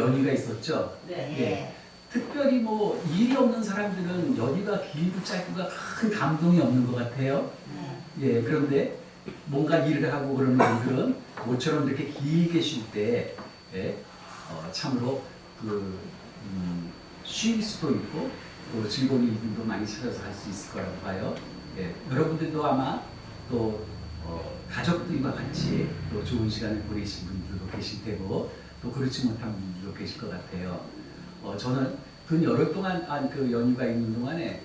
연휴가 있었죠. 네. 예. 특별히 뭐 일이 없는 사람들은 연휴가 길고 짧고가 큰 감동이 없는 것 같아요. 예, 그런데 뭔가 일을 하고 그러는 분들은 모처럼 이렇게 길게 쉴 때 예, 참으로 그 쉴 수도 있고 또 즐거운 일들도 많이 찾아서 할 수 있을 거라고 봐요. 예, 여러분들도 아마 또 가족들과 같이 또 좋은 시간을 보내신 분들도 계실 테고 또 그렇지 못한 분들도 계실 것 같아요. 저는 근 열흘 동안 그 연휴가 있는 동안에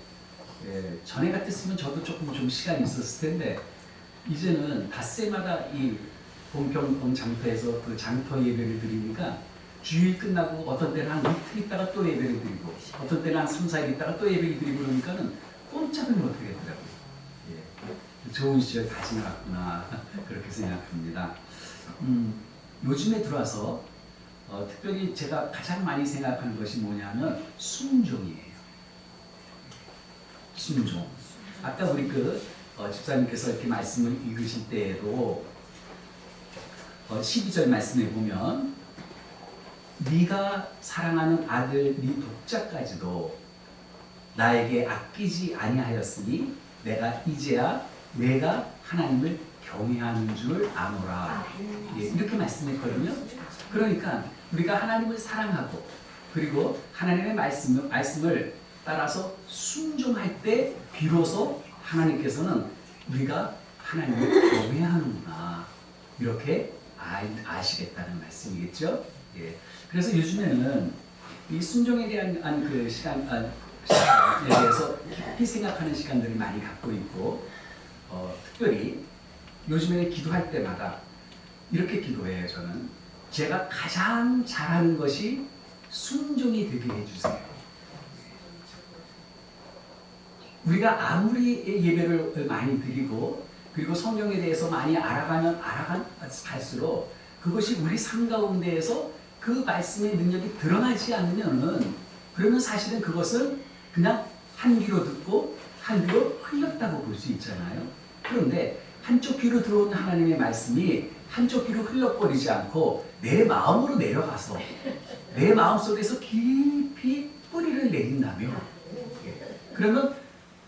전에 같았으면 저도 조금 좀 시간이 있었을 텐데 이제는 닷새마다 이 봉평 장터에서 그 장터 예배를 드리니까 주일 끝나고 어떤 때는 한 이틀 있다가 또 예배를 드리고 어떤 때는 한 3, 4일 있다가 또 예배를 드리고 그러니까는 꼼짝을 못 하겠더라고요. 예. 좋은 시절 다 지나갔구나 그렇게 생각합니다. 요즘에 들어와서 특별히 제가 가장 많이 생각하는 것이 뭐냐면 순종이에요. 순종. 아까 우리 집사님께서 이렇게 말씀을 읽으실 때에도 12절 말씀에 보면 네가 사랑하는 아들 네 독자까지도 나에게 아끼지 아니하였으니 내가 이제야 내가 하나님을 경외하는 줄 아노라. 예, 이렇게 말씀했거든요. 그러니까 우리가 하나님을 사랑하고 그리고 하나님의 말씀을 따라서 순종할 때 비로소 하나님께서는 우리가 하나님을 경외하는구나 이렇게 아시겠다는 말씀이겠죠. 예. 그래서 요즘에는 이 순종에 대한 그 시간에 대해서 깊이 생각하는 시간들을 많이 갖고 있고 특별히 요즘에 기도할 때마다 이렇게 기도해요. 저는 제가 가장 잘하는 것이 순종이 되게 해주세요. 우리가 아무리 예배를 많이 드리고 그리고 성경에 대해서 많이 알아갈수록 그것이 우리 삶 가운데에서 그 말씀의 능력이 드러나지 않으면은 그러면 사실은 그것은 그냥 한 귀로 듣고 한 귀로 흘렸다고 볼 수 있잖아요. 그런데 한쪽 귀로 들어온 하나님의 말씀이 한쪽 귀로 흘러버리지 않고 내 마음으로 내려가서 내 마음속에서 깊이 뿌리를 내린다면 그러면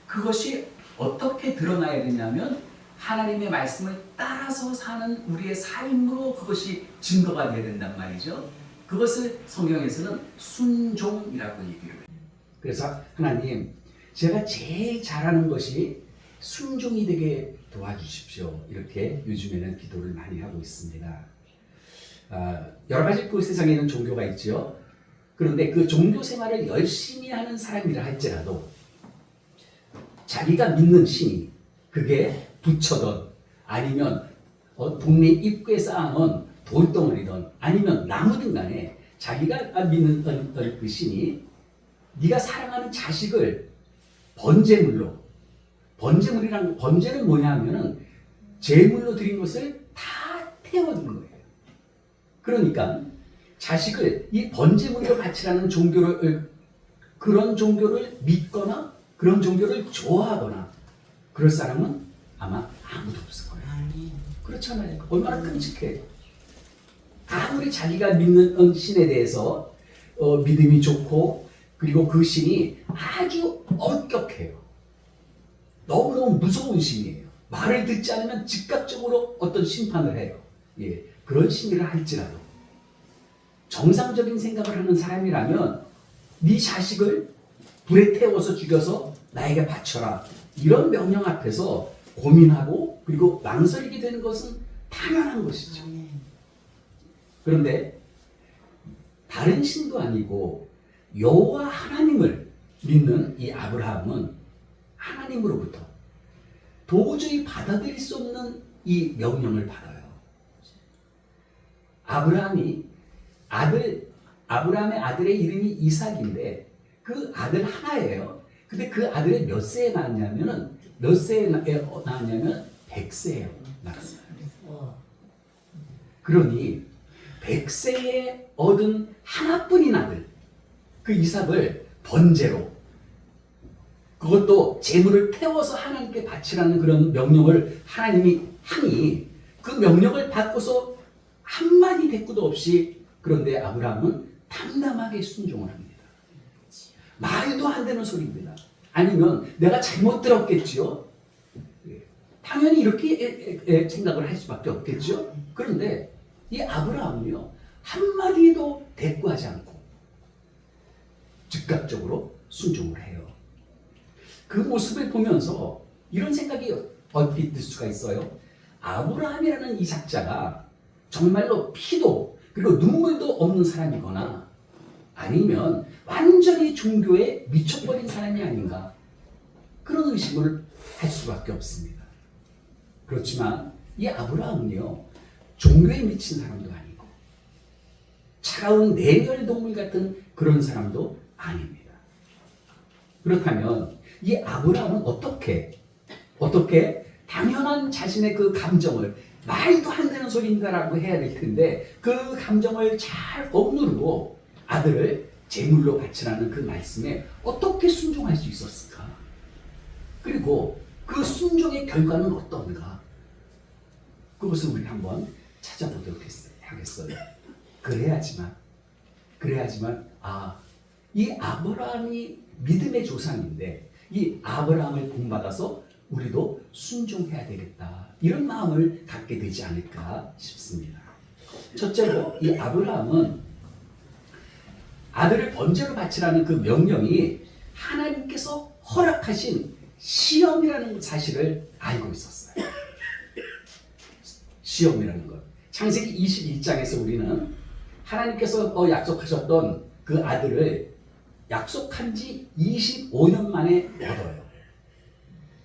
그것이 어떻게 드러나야 되냐면 하나님의 말씀을 따라서 사는 우리의 삶으로 그것이 증거가 되어야 된단 말이죠. 그것을 성경에서는 순종이라고 얘기를 해요. 그래서 하나님, 제가 제일 잘하는 것이 순종이 되게 도와주십시오. 이렇게 요즘에는 기도를 많이 하고 있습니다. 여러 가지 그 세상에는 종교가 있죠. 그런데 그 종교 생활을 열심히 하는 사람이라 할지라도 자기가 믿는 신이 그게 부처든 아니면 동네 입구에 쌓아놓은 돌덩어리든 아니면 나무든 간에 자기가 믿는 그 신이 네가 사랑하는 자식을 번제는 뭐냐 하면은 제물로 드린 것을 다 태워준 거예요. 그러니까 자식을 이 번제물로 바치라는 그런 종교를 믿거나 그런 종교를 좋아하거나 그럴 사람은 아마 아무도 없을 거예요. 그렇잖아요. 얼마나 끔찍해요. 아무리 자기가 믿는 신에 대해서 믿음이 좋고 그리고 그 신이 아주 엄격해요. 너무너무 무서운 신이에요. 말을 듣지 않으면 즉각적으로 어떤 심판을 해요. 예, 그런 신이라 할지라도 정상적인 생각을 하는 사람이라면 네 자식을 불에 태워서 죽여서 나에게 바쳐라. 이런 명령 앞에서 고민하고 그리고 망설이게 되는 것은 당연한 것이죠. 그런데 다른 신도 아니고 여호와 하나님을 믿는 이 아브라함은 하나님으로부터 도저히 받아들일 수 없는 이 명령을 받아요. 아브라함의 아들의 이름이 이삭인데 그 아들 하나예요. 근데 그 아들이 몇 세에 낳았냐면 100세에 낳았어요. 그러니 100세에 얻은 하나뿐인 아들 그 이삭을 번제로 그것도 제물을 태워서 하나님께 바치라는 그런 명령을 하나님이 하니 그 명령을 받고서 한마디 대꾸도 없이 그런데 아브라함은 담담하게 순종을 합니다. 말도 안 되는 소리입니다. 아니면 내가 잘못 들었겠지요. 당연히 이렇게 생각을 할 수밖에 없겠죠. 그런데 이 아브라함은요, 한마디도 대꾸하지 않고 즉각적으로 순종을 해요. 그 모습을 보면서 이런 생각이 얼핏 들 수가 있어요. 아브라함이라는 이 작자가 정말로 피도 그리고 눈물도 없는 사람이거나 아니면 완전히 종교에 미쳐버린 사람이 아닌가, 그런 의심을 할 수밖에 없습니다. 그렇지만 이 아브라함은요, 종교에 미친 사람도 아니고 차가운 내열동물 같은 그런 사람도 아닙니다. 그렇다면 이 아브라함은 어떻게 당연한 자신의 그 감정을, 말도 안 되는 소리인가라고 해야 될 텐데 그 감정을 잘 억누르고 아들을 제물로 바치라는 그 말씀에 어떻게 순종할 수 있었을까? 그리고 그 순종의 결과는 어떤가? 그것을 우리 한번 찾아보도록 하겠어요. 그래야지만 이 아브라함이 믿음의 조상인데 이 아브라함을 본받아서 우리도 순종해야 되겠다, 이런 마음을 갖게 되지 않을까 싶습니다. 첫째로 이 아브라함은 아들을 번제로 바치라는 그 명령이 하나님께서 허락하신 시험이라는 사실을 알고 있었어요. 시험이라는 것. 창세기 21장에서 우리는 하나님께서 약속하셨던 그 아들을 약속한 지 25년 만에 얻어요.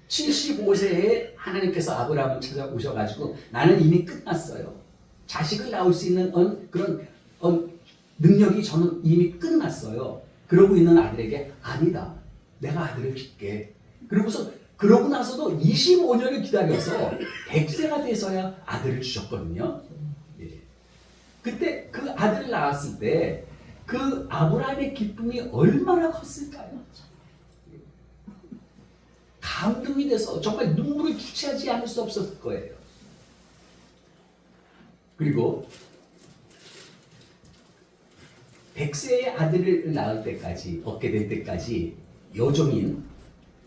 75세에 하나님께서 아브라함을 찾아오셔가지고 나는 이미 끝났어요. 자식을 낳을 수 있는 그런 능력이 저는 이미 끝났어요. 그러고 있는 아들에게 아니다, 내가 아들을 줄게. 그러고 나서도 25년을 기다려서 100세가 돼서야 아들을 주셨거든요. 그때 그 아들을 낳았을 때 그 아브라함의 기쁨이 얼마나 컸을까요? 감동이 돼서 정말 눈물을 주체하지 않을 수 없었을 거예요. 그리고 100세의 아들을 낳을 때까지, 얻게 될 때까지 여종인,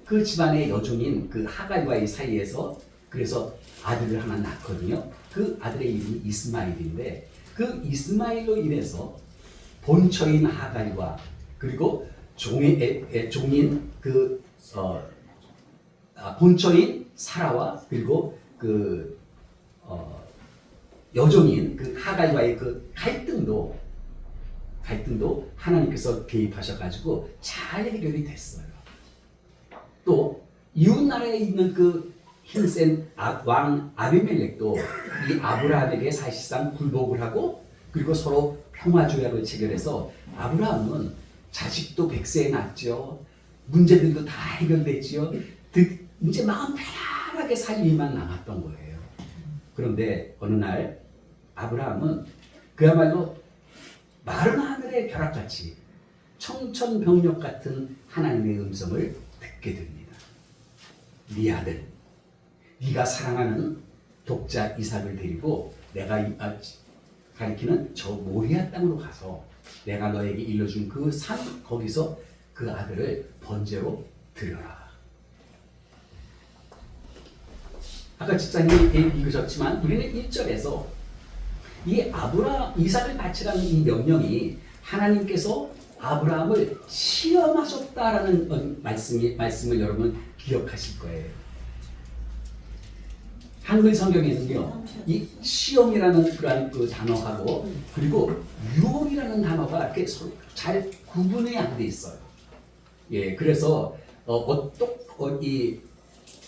그 집안의 여종인 그 하갈과의 사이에서 그래서 아들을 하나 낳거든요. 그 아들의 이름이 이스마일인데 그 이스마일로 인해서 본처인 하갈과 그리고 종인 본처인 사라와 그리고 여종인 그 하갈과의 그 갈등도 하나님께서 개입하셔가지고 잘 해결이 됐어요. 또 이웃 나라에 있는 그 힘센 왕 아비멜렉도 이 아브라함에게 사실상 굴복을 하고 그리고 서로 평화조약을 체결해서 아브라함은 자식도 100세에 낳았죠. 문제들도 다 해결됐지요. 이제 마음 편안하게 살 일만 남았던 거예요. 그런데 어느 날 아브라함은 그야말로 마른 하늘의 벼락같이 청천벽력 같은 하나님의 음성을 듣게 됩니다. 네 아들, 네가 사랑하는 독자 이삭을 데리고 내가 가리키는 저 모리아 땅으로 가서 내가 너에게 일러준 그 산, 거기서 그 아들을 번제로 드려라. 아까 집사님이 읽으셨지만 우리는 1절에서 이 이삭을 바치라는 이 명령이 하나님께서 아브라함을 시험하셨다라는 말씀을 여러분 기억하실 거예요. 한글 성경에는요, 이 시험이라는 그런 그 단어하고 그리고 유혹이라는 단어가 이렇게 잘 구분이 안 돼 있어요. 그래서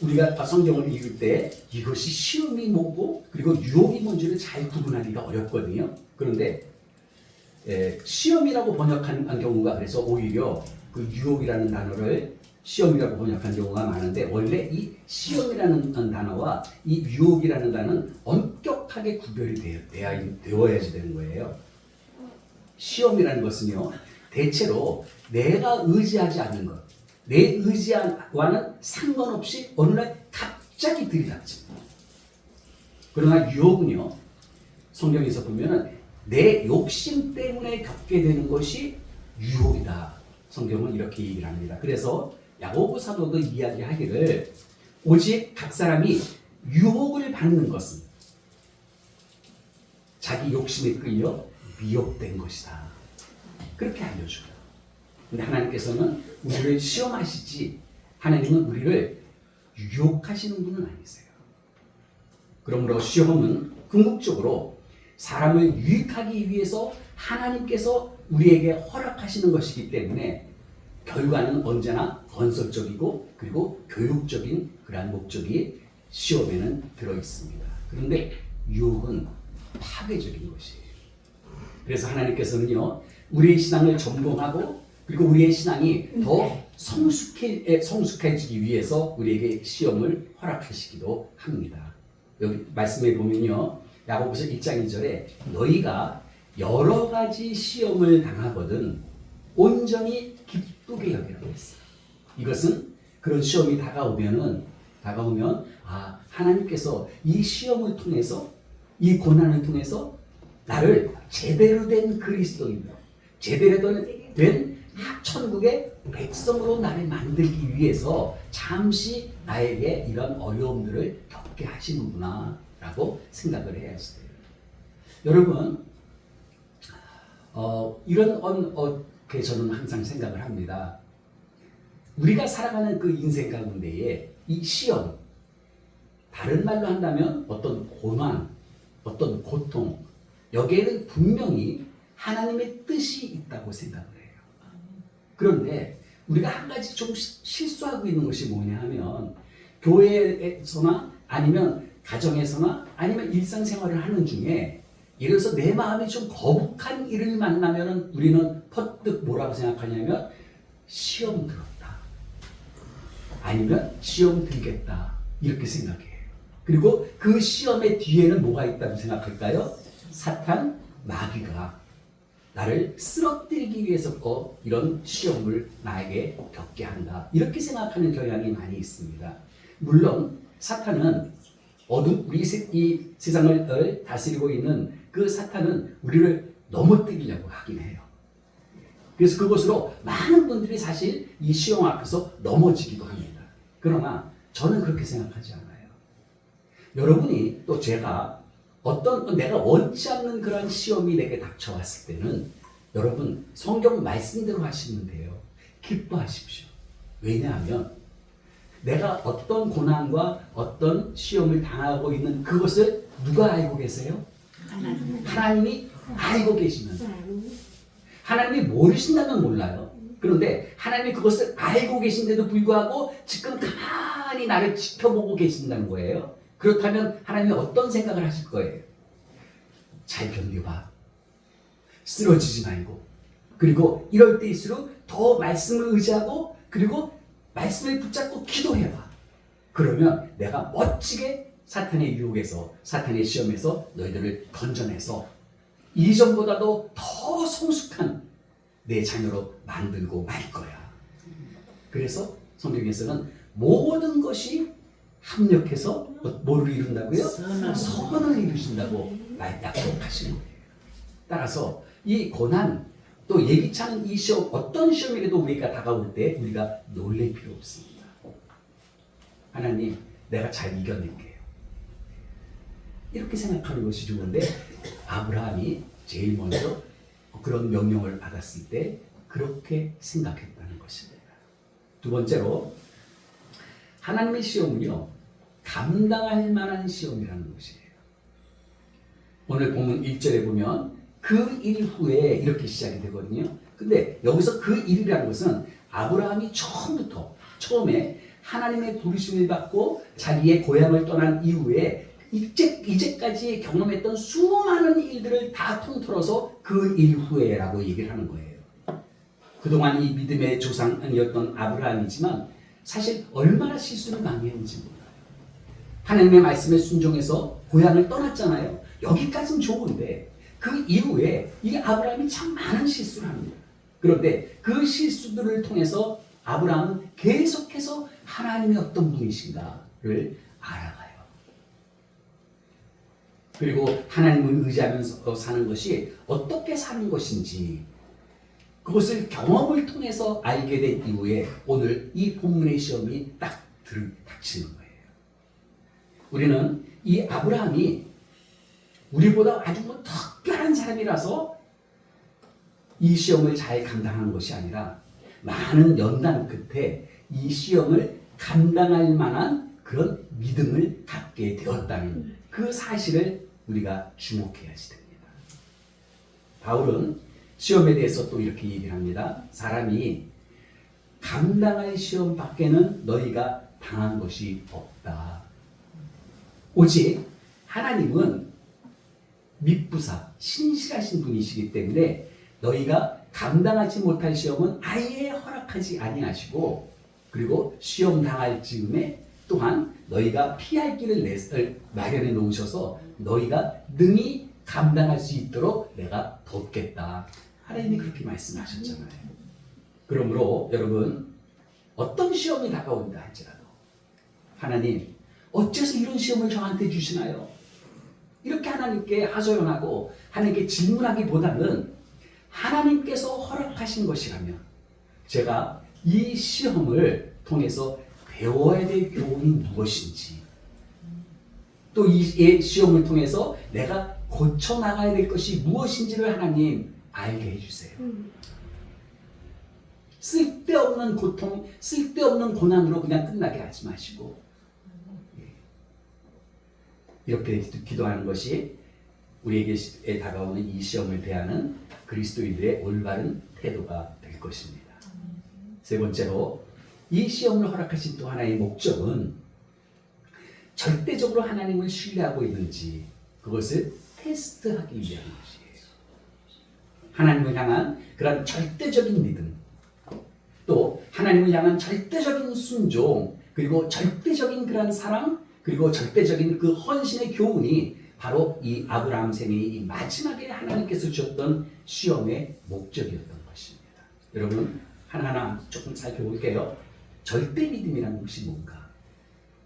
우리가 성경을 읽을 때 이것이 시험이 뭐고 그리고 유혹이 뭔지를 잘 구분하기가 어렵거든요. 그런데 시험이라고 번역한 경우가 그래서 오히려 그 유혹이라는 단어를 시험이라고 번역한 경우가 많은데 원래 이 시험이라는 단어와 이 유혹이라는 단어는 엄격하게 구별이 되어야지 되는 거예요. 시험이라는 것은요, 대체로 내가 의지하지 않는 것, 내 의지와는 상관없이 어느 날 갑자기 들이닥칩니다. 그러나 유혹은요, 성경에서 보면은 내 욕심 때문에 겪게 되는 것이 유혹이다. 성경은 이렇게 얘기를 합니다. 그래서 야고보 사도도 이야기하기를 오직 각 사람이 유혹을 받는 것은 자기 욕심에 끌려 미혹된 것이다. 그렇게 알려줘요. 근데 하나님께서는 우리를 시험하시지 하나님은 우리를 유혹하시는 분은 아니세요. 그러므로 시험은 궁극적으로 사람을 유익하기 위해서 하나님께서 우리에게 허락하시는 것이기 때문에 결과는 언제나 건설적이고 그리고 교육적인 그러한 목적이 시험에는 들어있습니다. 그런데 유혹은 파괴적인 것이에요. 그래서 하나님께서는요, 우리의 신앙을 점검하고 그리고 우리의 신앙이 더 성숙해지기 위해서 우리에게 시험을 허락하시기도 합니다. 여기 말씀에 보면요, 야고보서 1장 2절에 너희가 여러 가지 시험을 당하거든 온전히 기쁘게 여기라고 했어요. 이것은 그런 시험이 다가오면 하나님께서 이 시험을 통해서 이 고난을 통해서 나를 제대로 된 그리스도인으로 제대로 된 천국의 백성으로 나를 만들기 위해서 잠시 나에게 이런 어려움들을 겪게 하시는구나 라고 생각을 해야 했어요. 여러분 이렇게 저는 항상 생각을 합니다. 우리가 살아가는 그 인생 가운데에 이 시험, 다른 말로 한다면 어떤 고난, 어떤 고통, 여기에는 분명히 하나님의 뜻이 있다고 생각을 해요. 그런데 우리가 한 가지 좀 실수하고 있는 것이 뭐냐 하면 교회에서나 아니면 가정에서나 아니면 일상생활을 하는 중에 예를 들어서 내 마음이 좀 거북한 일을 만나면 우리는 퍼뜩 뭐라고 생각하냐면 시험 들었다. 아니면 시험 들겠다. 이렇게 생각해요. 그리고 그 시험의 뒤에는 뭐가 있다고 생각할까요? 사탄, 마귀가 나를 쓰러뜨리기 위해서 이런 시험을 나에게 겪게 한다. 이렇게 생각하는 경향이 많이 있습니다. 물론 사탄은 우리 이 세상을 다스리고 있는 그 사탄은 우리를 넘어뜨리려고 하긴 해요. 그래서 그것으로 많은 분들이 사실 이 시험 앞에서 넘어지기도 합니다. 그러나 저는 그렇게 생각하지 않아요. 여러분이 또 제가 내가 원치 않는 그런 시험이 내게 닥쳐왔을 때는 여러분 성경 말씀대로 하시면 돼요. 기뻐하십시오. 왜냐하면 내가 어떤 고난과 어떤 시험을 당하고 있는 그것을 누가 알고 계세요? 하나님이 알고 계시면 하나님이 모르신다면 몰라요. 그런데 하나님이 그것을 알고 계신데도 불구하고 지금 가만히 나를 지켜보고 계신다는 거예요. 그렇다면 하나님이 어떤 생각을 하실 거예요? 잘 견뎌봐. 쓰러지지 말고. 그리고 이럴 때일수록 더 말씀을 의지하고 그리고 말씀을 붙잡고 기도해봐. 그러면 내가 멋지게 사탄의 유혹에서 사탄의 시험에서 너희들을 건져내서 이전보다도 더 성숙한 내 자녀로 만들고 말 거야. 그래서 성경에서는 모든 것이 합력해서 뭐를 이룬다고요? 선을 이루신다고 약속하시는 거예요. 따라서 이 고난 또 예기치 않은 이 시험 어떤 시험이라도 우리가 다가올 때 우리가 놀랄 필요 없습니다. 하나님 내가 잘 이겨낼게요. 이렇게 생각하는 것이 좋은데 아브라함이 제일 먼저 그런 명령을 받았을 때 그렇게 생각했다는 것입니다. 두 번째로 하나님의 시험은요 감당할 만한 시험이라는 것이에요. 오늘 본문 1절에 보면 그 일 후에 이렇게 시작이 되거든요. 근데 여기서 그 일이라는 것은 아브라함이 처음에 하나님의 부르심을 받고 자기의 고향을 떠난 이후에 이제까지 경험했던 수많은 일들을 다 통틀어서 그 일 후에라고 얘기를 하는 거예요. 그동안 이 믿음의 조상이었던 아브라함이지만 사실 얼마나 실수를 많이 했는지 몰라요. 하나님의 말씀에 순종해서 고향을 떠났잖아요. 여기까지는 좋은데 그 이후에 이 아브라함이 참 많은 실수를 합니다. 그런데 그 실수들을 통해서 아브라함은 계속해서 하나님이 어떤 분이신가를 알아가요. 그리고 하나님을 의지하면서 사는 것이 어떻게 사는 것인지 그것을 경험을 통해서 알게 된 이후에 오늘 이 본문의 시험이 딱 닥치는 거예요. 우리는 이 아브라함이 우리보다 아주 특별한 사람이라서 이 시험을 잘 감당한 것이 아니라 많은 연단 끝에 이 시험을 감당할 만한 그런 믿음을 갖게 되었다는 그 사실을 우리가 주목해야지 됩니다. 바울은 시험에 대해서 또 이렇게 얘기를 합니다. 사람이 감당할 시험 밖에는 너희가 당한 것이 없다. 오직 하나님은 밉부사, 신실하신 분이시기 때문에 너희가 감당하지 못할 시험은 아예 허락하지 아니하시고 그리고 시험 당할 즈음에 또한 너희가 피할 길을 마련해 놓으셔서 너희가 능히 감당할 수 있도록 내가 돕겠다. 하나님이 그렇게 말씀하셨잖아요. 그러므로 여러분 어떤 시험이 다가온다 할지라도 하나님 어째서 이런 시험을 저한테 주시나요? 이렇게 하나님께 하소연하고 하나님께 질문하기보다는 하나님께서 허락하신 것이라면 제가 이 시험을 통해서 배워야 될 교훈이 무엇인지 또 이 시험을 통해서 내가 고쳐나가야 될 것이 무엇인지를 하나님 알게 해주세요. 쓸데없는 고통, 쓸데없는 고난으로 그냥 끝나게 하지 마시고 이렇게 기도하는 것이 우리에게 다가오는 이 시험을 대하는 그리스도인들의 올바른 태도가 될 것입니다. 세 번째로 이 시험을 허락하신 또 하나의 목적은 절대적으로 하나님을 신뢰하고 있는지 그것을 테스트하기 위한 것이에요. 하나님을 향한 그런 절대적인 믿음, 또 하나님을 향한 절대적인 순종, 그리고 절대적인 그런 사랑, 그리고 절대적인 그 헌신의 교훈이 바로 이 아브라함 생의 이 마지막에 하나님께서 주셨던 시험의 목적이었던 것입니다. 여러분 하나하나 조금 살펴볼게요. 절대 믿음이라는 것이 뭔가?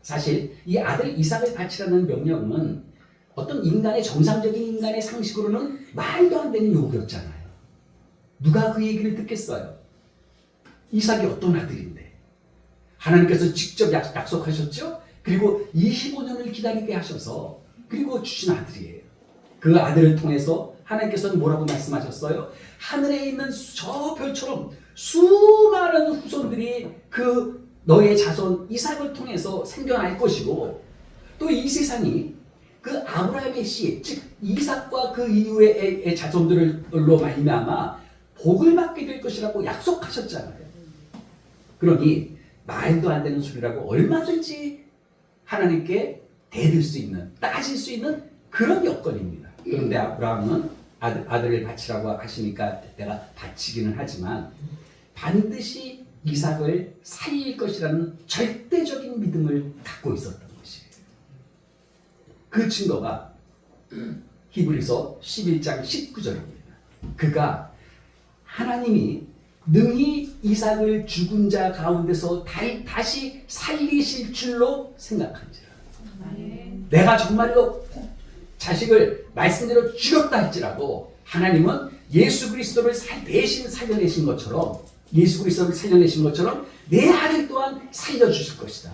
사실 이 아들 이삭을 바치라는 명령은 어떤 인간의 정상적인 인간의 상식으로는 말도 안 되는 요구였잖아요. 누가 그 얘기를 듣겠어요? 이삭이 어떤 아들인데 하나님께서 직접 약속하셨죠? 그리고 25년을 기다리게 하셔서 그리고 주신 아들이에요. 그 아들을 통해서 하나님께서는 뭐라고 말씀하셨어요? 하늘에 있는 저 별처럼 수많은 후손들이 그 너의 자손 이삭을 통해서 생겨날 것이고 또 이 세상이 그 아브라함의 씨, 즉 이삭과 그 이후의 자손들로 말미암아 복을 받게 될 것이라고 약속하셨잖아요. 그러니 말도 안 되는 소리라고 얼마든지 하나님께 대들 수 있는, 따질 수 있는 그런 여건입니다. 그런데 아브라함은 아들을 바치라고 하시니까 내가 바치기는 하지만 반드시 이삭을 살릴 것이라는 절대적인 믿음을 갖고 있었던 것이에요. 그 증거가 히브리서 11장 19절입니다. 그가 하나님이 능히 이삭을 죽은 자 가운데서 다시 살리실 줄로 생각한지라. 내가 정말로 자식을 말씀대로 죽였다 할지라도 하나님은 예수 그리스도를 대신 살려내신 것처럼 내 아들 또한 살려주실 것이다.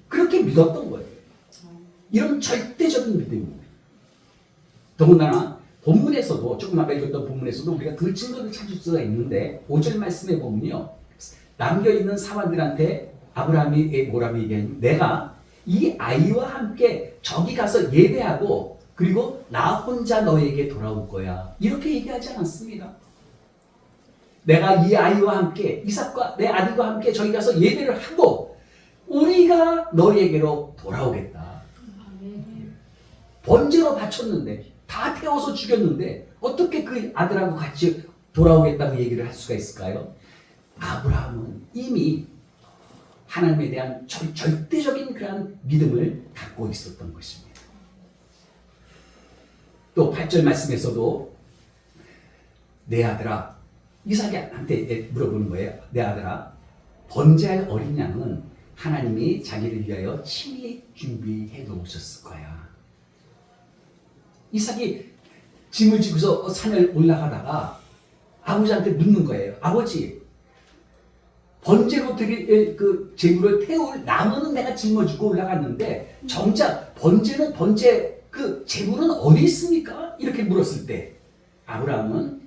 그렇게 믿었던 거예요. 이런 절대적인 믿음입니다. 더군다나 본문에서도 조금 아까 읽었던 본문에서도 우리가 그 증거를 찾을 수가 있는데 5절 말씀에 보면요. 남겨있는 사람들한테 아브라함이 뭐라고 얘기했냐면 내가 이 아이와 함께 저기 가서 예배하고 그리고 나 혼자 너에게 돌아올 거야. 이렇게 얘기하지 않았습니다. 내가 이 아이와 함께 이삭과 내 아들과 함께 저기 가서 예배를 하고 우리가 너에게로 돌아오겠다. 번제로 바쳤는데 다 태워서 죽였는데 어떻게 그 아들하고 같이 돌아오겠다고 얘기를 할 수가 있을까요? 아브라함은 이미 하나님에 대한 절대적인 그런 믿음을 갖고 있었던 것입니다. 또 8절 말씀에서도 내 아들아 이삭한테 물어보는 거예요. 내 아들아 번제할 어린 양은 하나님이 자기를 위하여 친히 준비해 놓으셨을 거야. 이삭이 짐을 지고서 산을 올라가다가 아버지한테 묻는 거예요. 아버지, 번제로 드릴 그 제물을 태울 나무는 내가 짊어지고 올라갔는데 정작 번제 그 제물은 어디 있습니까? 이렇게 물었을 때 아브라함은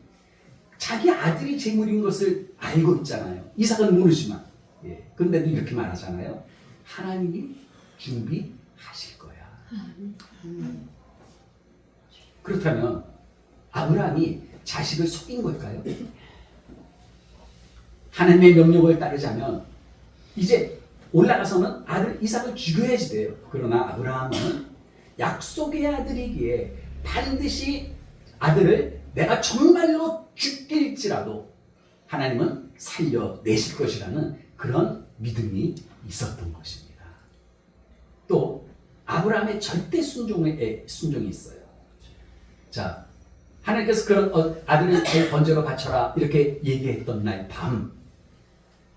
자기 아들이 제물인 것을 알고 있잖아요. 이삭은 모르지만. 예. 그런데도 이렇게 말하잖아요. 하나님이 준비하실 거야. 그렇다면 아브라함이 자식을 속인 걸까요? 하나님의 명령을 따르자면 이제 올라가서는 아들 이삭을 죽여야지 돼요. 그러나 아브라함은 약속의 아들이기에 반드시 아들을 내가 정말로 죽일지라도 하나님은 살려내실 것이라는 그런 믿음이 있었던 것입니다. 또 아브라함의 절대 순종이 있어요. 자, 하나님께서 그런 아들을 번제로 바쳐라 이렇게 얘기했던 날 밤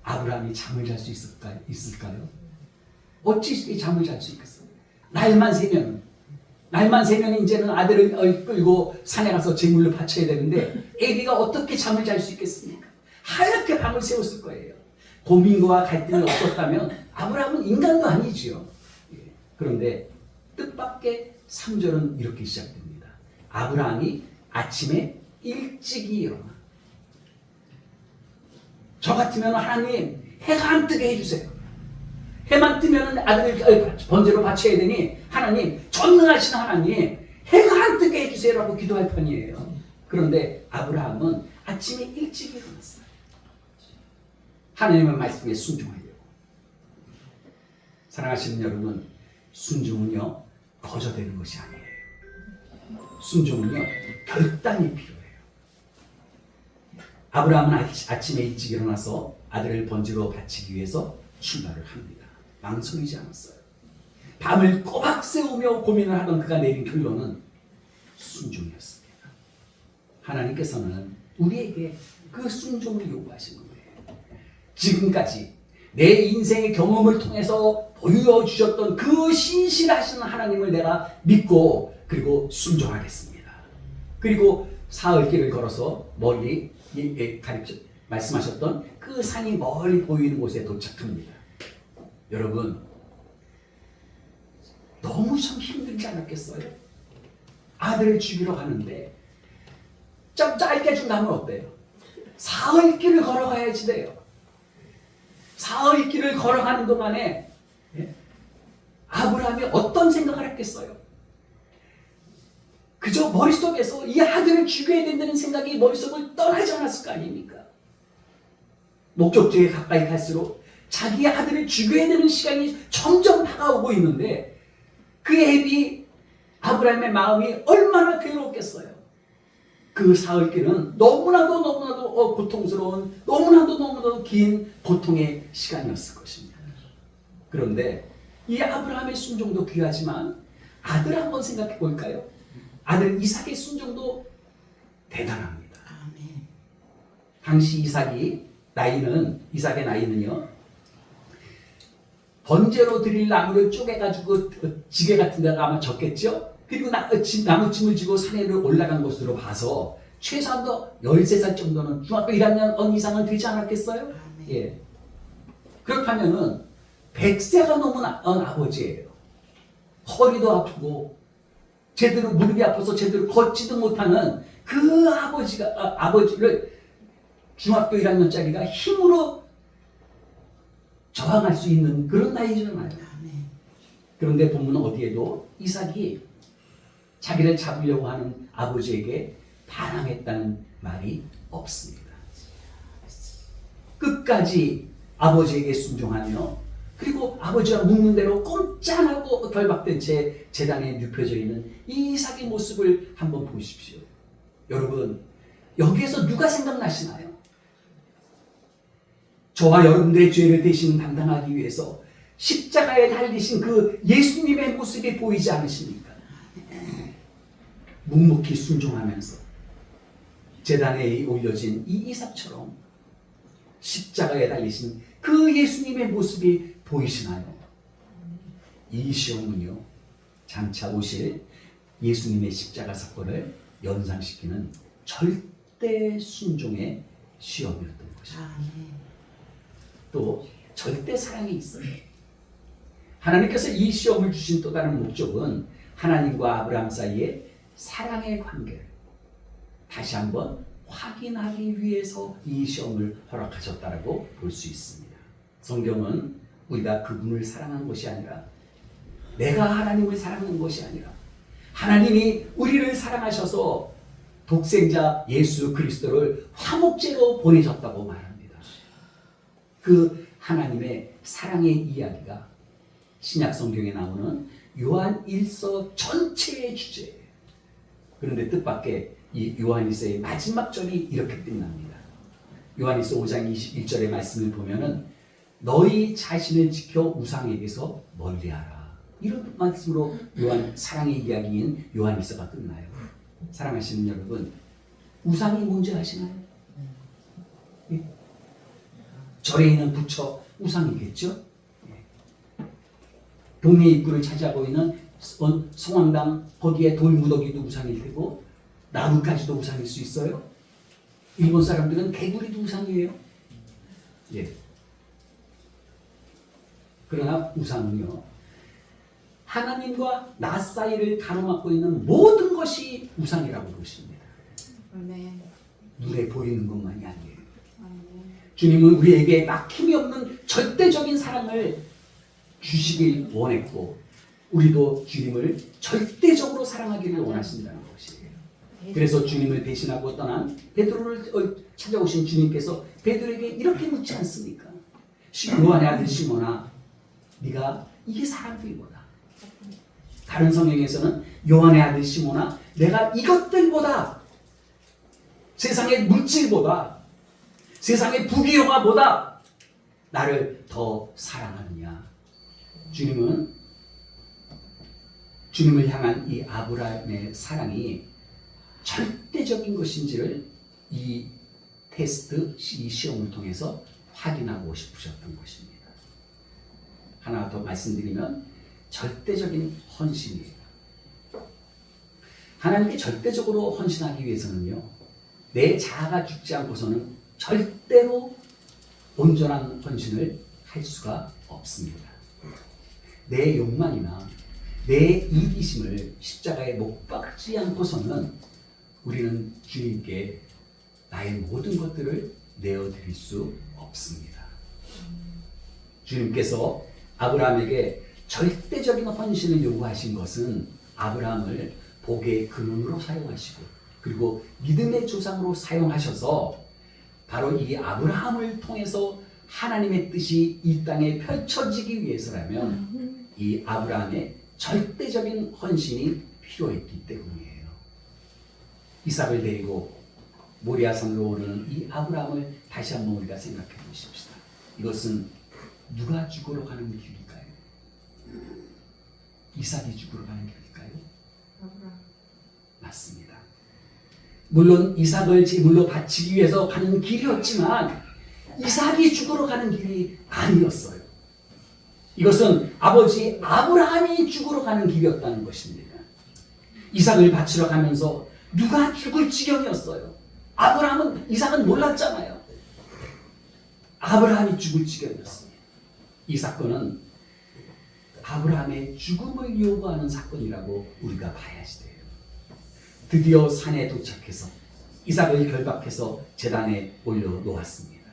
아브라함이 잠을 잘 수 있을까요? 어찌 잠을 잘 수 있겠어요? 날만 새면 이제는 아들을 끌고 산에 가서 제물로 바쳐야 되는데 애비가 어떻게 잠을 잘 수 있겠습니까? 하얗게 밤을 새웠을 거예요. 고민과 갈등이 없었다면 아브라함은 인간도 아니지요. 그런데 뜻밖의 3절은 이렇게 시작됩니다. 아브라함이 아침에 일찍이 일어나. 저 같으면 하나님 해가 안 뜨게 해주세요. 해만 뜨면 아들을 번제로 바쳐야 되니 하나님 전능하신 하나님 해가 안 뜨게 해주세요라고 기도할 편이에요. 그런데 아브라함은 아침에 일찍 일어났어요. 하나님의 말씀에 순종하려고. 사랑하시는 여러분, 순종은요 거저되는 것이 아니에요. 순종은요 결단이 필요해요. 아브라함은 아침에 일찍 일어나서 아들을 번제로 바치기 위해서 출발을 합니다. 망설이지 않았어요. 밤을 꼬박 새우며 고민을 하던 그가 내린 결론은 순종이었습니다. 하나님께서는 우리에게 그 순종을 요구하시는 거예요. 지금까지 내 인생의 경험을 통해서 보여주셨던 그 신실하신 하나님을 내가 믿고 그리고 순종하겠습니다. 그리고 사흘길을 걸어서 멀리 말씀하셨던 그 산이 멀리 보이는 곳에 도착합니다. 여러분, 너무 참 힘들지 않았겠어요? 아들을 죽이러 가는데 좀 짧게 준다면 어때요? 사흘길을 걸어가야지 돼요. 사흘길을 걸어가는 동안에 아브라함이 어떤 생각을 했겠어요? 그저 머릿속에서 이 아들을 죽여야 된다는 생각이 머릿속을 떠나지 않았을 거 아닙니까? 목적지에 가까이 갈수록 자기 아들을 죽여야 되는 시간이 점점 다가오고 있는데 그 애비 아브라함의 마음이 얼마나 괴로웠겠어요. 그 사흘길은 너무나도 고통스러운 너무나도 긴 고통의 시간이었을 것입니다. 그런데 이 아브라함의 순종도 귀하지만 아들 한번 생각해 볼까요? 아들 이삭의 순종도 대단합니다. 당시 이삭의 나이는요 번제로 드릴 나무를 쪼개가지고 지게 같은 데가 아마 졌겠죠? 그리고 나무짐을 지고 산에 올라간 것으로 봐서 최소한도 13살 정도는 중학교 1학년 이상은 되지 않았겠어요? 예. 그렇다면은 100세가 넘은 아버지예요. 허리도 아프고 제대로 무릎이 아파서 제대로 걷지도 못하는 그 아버지를 중학교 1학년짜리가 힘으로 저항할 수 있는 그런 나이잖아요. 그런데 본문은 어디에도 이삭이 자기를 잡으려고 하는 아버지에게 반항했다는 말이 없습니다. 끝까지 아버지에게 순종하며 그리고 아버지가 묻는 대로 꼼짝 안 하고 결박된 채 제단에 눕혀져 있는 이 이삭의 모습을 한번 보십시오. 여러분, 여기에서 누가 생각나시나요? 저와 여러분들의 죄를 대신 담당하기 위해서 십자가에 달리신 그 예수님의 모습이 보이지 않으십니까? 묵묵히 순종하면서 제단에 올려진 이 이삭처럼 십자가에 달리신 그 예수님의 모습이 보이시나요? 이 시험은요 장차 오실 예수님의 십자가 사건을 연상시키는 절대 순종의 시험이었던 것입니다. 또 절대 사랑이 있어요. 하나님께서 이 시험을 주신 또 다른 목적은 하나님과 아브라함 사이의 사랑의 관계를 다시 한번 확인하기 위해서 이 시험을 허락하셨다라고 볼 수 있습니다. 성경은 우리가 그분을 사랑한 것이 아니라 내가 하나님을 사랑한 것이 아니라 하나님이 우리를 사랑하셔서 독생자 예수 그리스도를 화목제로 보내셨다고 말합니다. 그 하나님의 사랑의 이야기가 신약 성경에 나오는 요한 1서 전체의 주제예요. 그런데 뜻밖의 이 요한일서의 마지막 절이 이렇게 끝납니다. 요한일서 5장 21절의 말씀을 보면은 너희 자신을 지켜 우상에게서 멀리하라. 이런 말씀으로 요한 사랑의 이야기인 요한일서가 끝나요. 사랑하시는 여러분, 우상이 뭔지 아시나요? 절에 있는 부처 우상이겠죠? 동네 입구를 찾아보고 있는 성황당 거기에 돌무더기도 우상일 테고 나무까지도 우상일 수 있어요. 일본 사람들은 개구리도 우상이에요. 예. 그러나 우상은요, 하나님과 나 사이를 가로막고 있는 모든 것이 우상이라고 보십니다. 눈에 보이는 것만이 아니에요. 주님은 우리에게 막힘이 없는 절대적인 사랑을 주시길 원했고 우리도 주님을 절대적으로 사랑하기를 원하신다는 것이에요. 그래서 주님을 대신하고 떠난 베드로를 찾아오신 주님께서 베드로에게 이렇게 묻지 않습니까? 요한의 아들 시몬아, 네가 이게 사람들보다, 다른 성경에서는 요한의 아들 시몬아, 내가 이것들보다, 세상의 물질보다, 세상의 부귀영화보다 나를 더 사랑하느냐. 주님을 향한 이 아브라함의 사랑이 절대적인 것인지를 이 테스트, 이 시험을 통해서 확인하고 싶으셨던 것입니다. 하나 더 말씀드리면 절대적인 헌신이에요. 하나님께 절대적으로 헌신하기 위해서는요, 내 자아가 죽지 않고서는 절대로 온전한 헌신을 할 수가 없습니다. 내 욕망이나 내 이기심을 십자가에 못 박지 않고서는 우리는 주님께 나의 모든 것들을 내어드릴 수 없습니다. 주님께서 아브라함에게 절대적인 헌신을 요구하신 것은 아브라함을 복의 근원으로 사용하시고 그리고 믿음의 조상으로 사용하셔서 바로 이 아브라함을 통해서 하나님의 뜻이 이 땅에 펼쳐지기 위해서라면 이 아브라함의 절대적인 헌신이 필요했기 때문이에요. 이삭을 데리고 모리아산으로 오르는 이 아브라함을 다시 한번 우리가 생각해 보십시다. 이것은 누가 죽으러 가는 길일까요? 이삭이 죽으러 가는 길일까요? 맞습니다. 물론 이삭을 제물로 바치기 위해서 가는 길이었지만 이삭이 죽으러 가는 길이 아니었어요. 이것은 아버지 아브라함이 죽으러 가는 길이었다는 것입니다. 이삭을 바치러 가면서 누가 죽을 지경이었어요. 이삭은 몰랐잖아요. 아브라함이 죽을 지경이었습니다. 이 사건은 아브라함의 죽음을 요구하는 사건이라고 우리가 봐야지 돼요. 드디어 산에 도착해서 이삭을 결박해서 제단에 올려놓았습니다.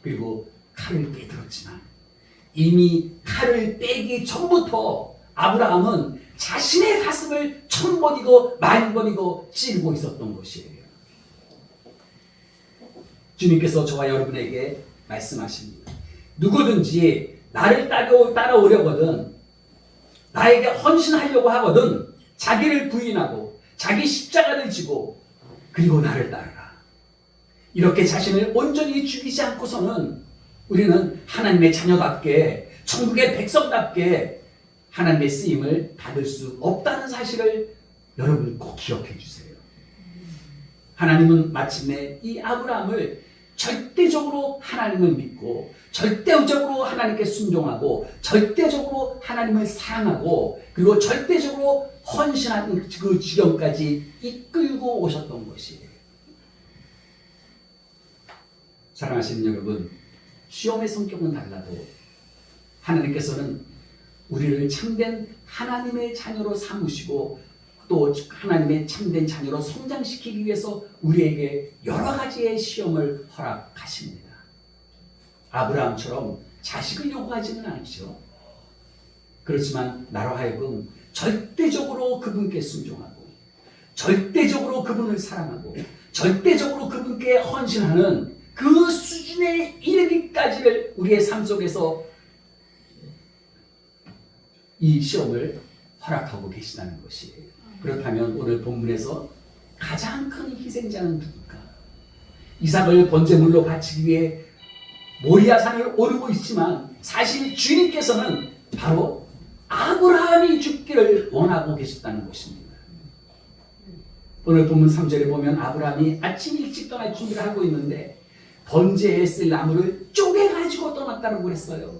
그리고 칼을 빼들었지만 이미 칼을 빼기 전부터 아브라함은 자신의 가슴을 천번이고 만번이고 찌르고 있었던 것이에요. 주님께서 저와 여러분에게 말씀하십니다. 누구든지 나를 따라오려거든, 나에게 헌신하려고 하거든 자기를 부인하고 자기 십자가를 지고 그리고 나를 따르라. 이렇게 자신을 온전히 죽이지 않고서는 우리는 하나님의 자녀답게, 천국의 백성답게 하나님의 쓰임을 받을 수 없다는 사실을 여러분 꼭 기억해 주세요. 하나님은 마침내 이 아브라함을 절대적으로 하나님을 믿고 절대적으로 하나님께 순종하고 절대적으로 하나님을 사랑하고 그리고 절대적으로 헌신하는 그 지경까지 이끌고 오셨던 것이에요. 사랑하시는 여러분, 시험의 성격은 달라도 하나님께서는 우리를 참된 하나님의 자녀로 삼으시고 또 하나님의 참된 자녀로 성장시키기 위해서 우리에게 여러 가지의 시험을 허락하십니다. 아브라함처럼 자식을 요구하지는 않죠. 그렇지만 나로 하여금 절대적으로 그분께 순종하고 절대적으로 그분을 사랑하고 절대적으로 그분께 헌신하는 그 수준에 이르기까지를 우리의 삶 속에서 이 시험을 허락하고 계시다는 것이에요. 그렇다면 오늘 본문에서 가장 큰 희생자는 누굴까? 이삭을 번제물로 바치기 위해 모리아산을 오르고 있지만 사실 주님께서는 바로 아브라함이 죽기를 원하고 계셨다는 것입니다. 오늘 본문 3절에 보면 아브라함이 아침 일찍 떠날 준비를 하고 있는데 번제에 쓸 나무를 쪼개가지고 떠났다고 그랬어요.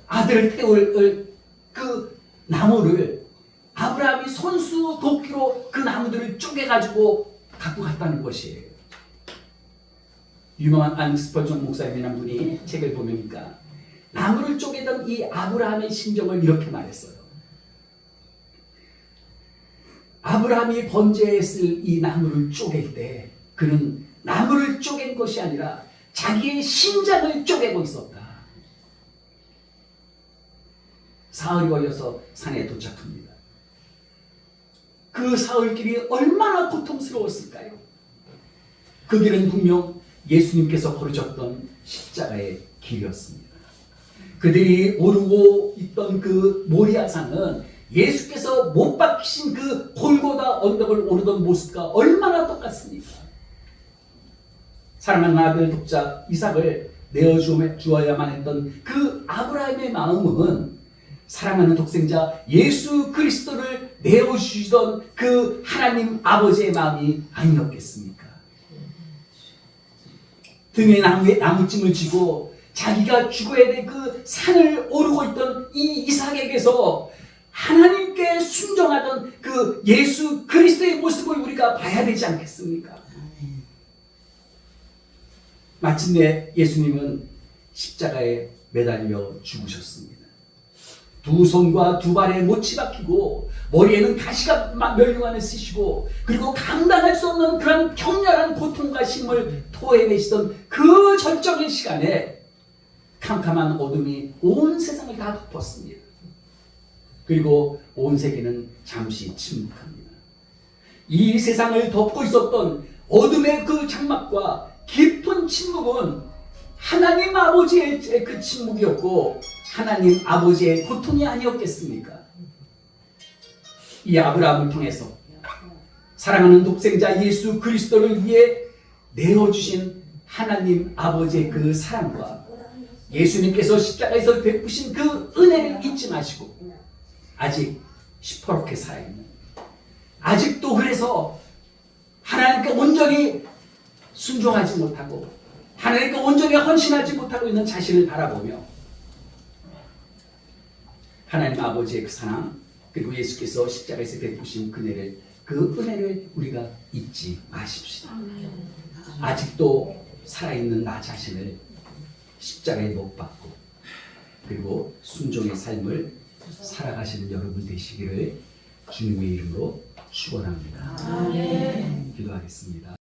아들을 태울 그 나무를 아브라함이 손수 도끼로 그 나무들을 쪼개가지고 갖고 갔다는 것이에요. 유명한 안 스펄전 목사님이라는 분이 책을 보니까 나무를 쪼개던 이 아브라함의 심정을 이렇게 말했어요. 아브라함이 번제에 쓸 이 나무를 쪼갤 때 그는 나무를 쪼갠 것이 아니라 자기의 심장을 쪼개고 있었다. 사흘이 걸려서 산에 도착합니다. 그 사흘길이 얼마나 고통스러웠을까요? 그 길은 분명 예수님께서 걸으셨던 십자가의 길이었습니다. 그들이 오르고 있던 그 모리아산은 예수께서 못 박히신 그 골고다 언덕을 오르던 모습과 얼마나 똑같습니까? 사랑하는 아들 독자 이삭을 내어주어야만 했던 그 아브라함의 마음은 사랑하는 독생자 예수 그리스도를 내어주시던 그 하나님 아버지의 마음이 아니었겠습니까? 등에 나무찜을 쥐고 자기가 죽어야 될 그 산을 오르고 있던 이 이삭에게서 하나님께 순종하던 그 예수 그리스도의 모습을 우리가 봐야 되지 않겠습니까? 마침내 예수님은 십자가에 매달려 죽으셨습니다. 두 손과 두 발에 못이 박히고 머리에는 가시가 멸류관을 쓰시고 그리고 감당할 수 없는 그런 격렬한 고통과 힘을 토해내시던 그 절정의 시간에 캄캄한 어둠이 온 세상을 다 덮었습니다. 그리고 온 세계는 잠시 침묵합니다. 이 세상을 덮고 있었던 어둠의 그 장막과 깊은 침묵은 하나님 아버지의 그 침묵이었고 하나님 아버지의 고통이 아니었겠습니까? 이 아브라함을 통해서 사랑하는 독생자 예수 그리스도를 위해 내어주신 하나님 아버지의 그 사랑과 예수님께서 십자가에서 베푸신 그 은혜를 잊지 마시고 아직 시퍼렇게 살아있는 아직도 그래서 하나님께 온전히 순종하지 못하고 하나님께 온전히 헌신하지 못하고 있는 자신을 바라보며 하나님 아버지의 그 사랑 그리고 예수께서 십자가에서 베푸신 그 은혜를 우리가 잊지 마십시다. 아직도 살아있는 나 자신을 십자가에 못 박고 그리고 순종의 삶을 살아가시는 여러분 되시기를 주님의 이름으로 축원합니다. 기도하겠습니다.